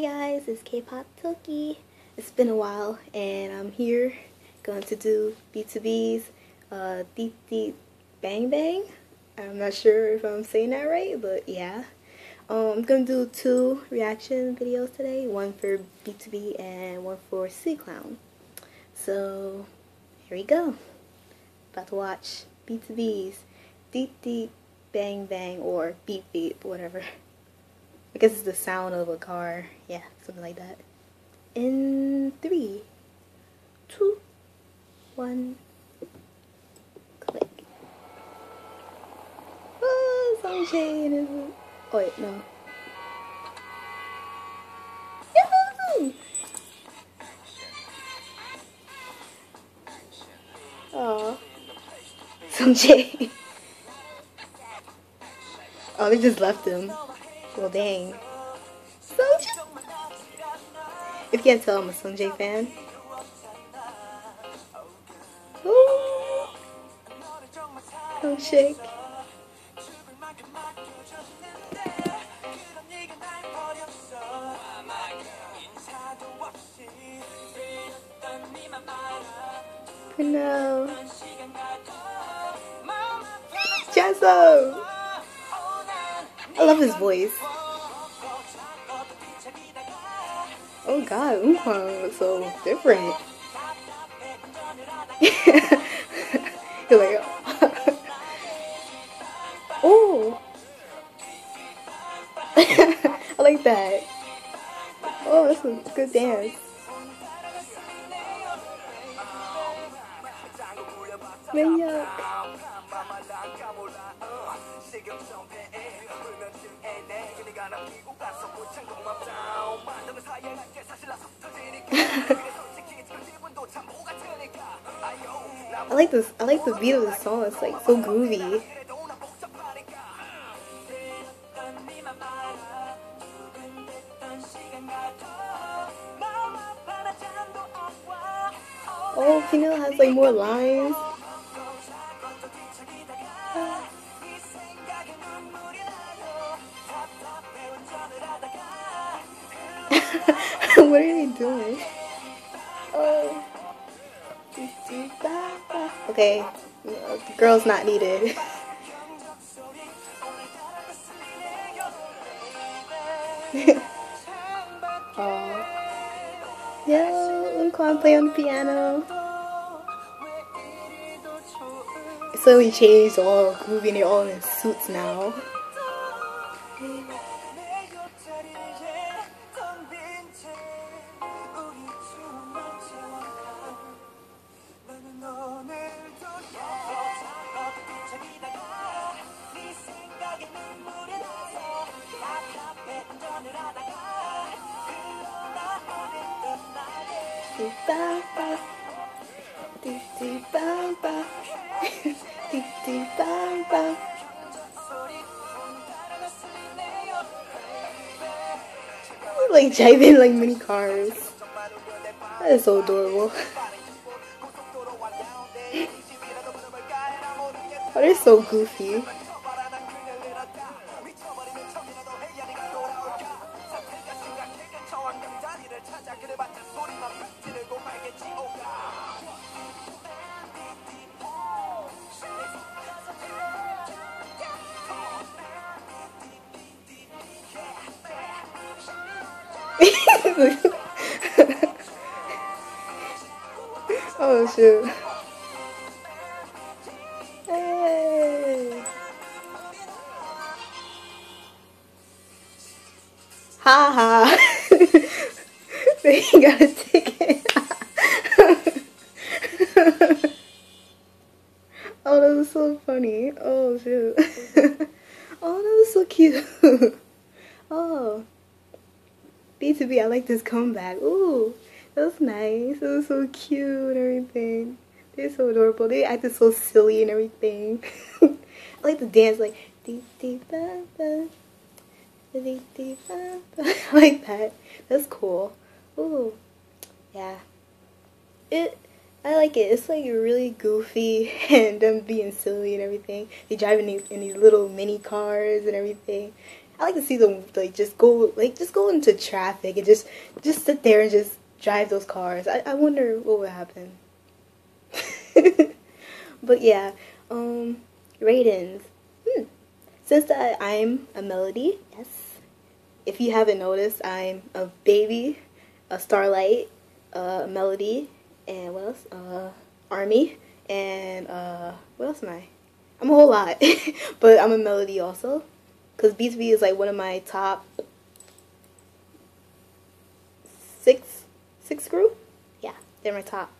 guys, it's K-pop Toki. It's been a while and I'm here going to do BTOB's Bang Bang. I'm not sure if I'm saying that right, but yeah. I'm going to do 2 reaction videos today, one for BTOB and one for C-Clown. So here we go. About to watch BTOB's Bang Bang or Beep Beep, whatever. I guess it's the sound of a car. Yeah, something like that. In 3, 2, 1, click. Oh, sunshine is. Oh wait, no. Yahoo! Oh, sunshine. Oh, they just left him. Well, dang. Sunjae. If you can't tell, I'm a Sunjae fan. Ooh. Don't shake. No. Janso. I love his voice. Oh god, Eunkwang looks so different. You're like, oh. I like that. Oh, that's a good dance. Yuck. I like the beat of the song. It's like so groovy. Oh, Pino has like more lines. What are they doing? Oh. Okay, the girl's not needed. Oh. Yo, Eunkwang play on the piano. So we changed all groovy and they're all in suits now. Like driving like mini cars. That is so adorable. Oh, they're so goofy. Oh shoot. Hey. Ha ha. They got a ticket. Oh, that was so funny. Oh shoot. Oh, that was so cute. Oh. BTOB, I like this comeback. Ooh, that was nice. It was so cute and everything. They're so adorable. They acted so silly and everything. I like the dance, like I like that. That's cool. Ooh, yeah. I like it. It's like really goofy and them being silly and everything. They drive in these little mini cars and everything. I like to see them like just go into traffic and just sit there and just drive those cars. I wonder what would happen. But yeah, ratings. Since I'm a Melody, yes. If you haven't noticed, I'm a Baby, a Starlight, a Melody, and what else? Army, and what else am I? I'm a whole lot, but I'm a Melody also, because BTOB is like one of my top six group. Yeah, they're my top.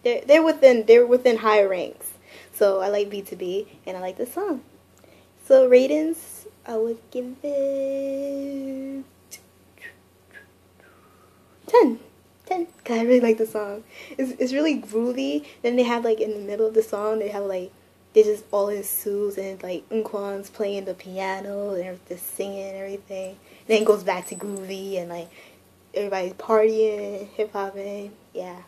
They're within higher ranks. So I like BTOB and I like this song. So ratings, I would give it 10. 10, because I really like the song. It's really groovy. Then they have like in the middle of the song, they have like, they're just all in suits and like Unkwon's playing the piano and they're singing and everything. And then it goes back to groovy and like everybody's partying, hip hopping. Yeah.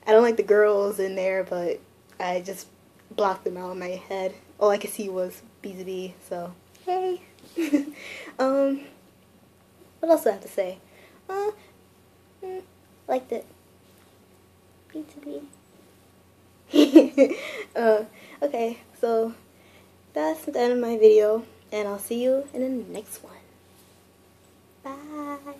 I don't like the girls in there, but I just blocked them out in my head. All I could see was BTOB, so hey. What else do I have to say? Liked it. BTOB. Okay, so that's the end of my video, and I'll see you in the next one. Bye.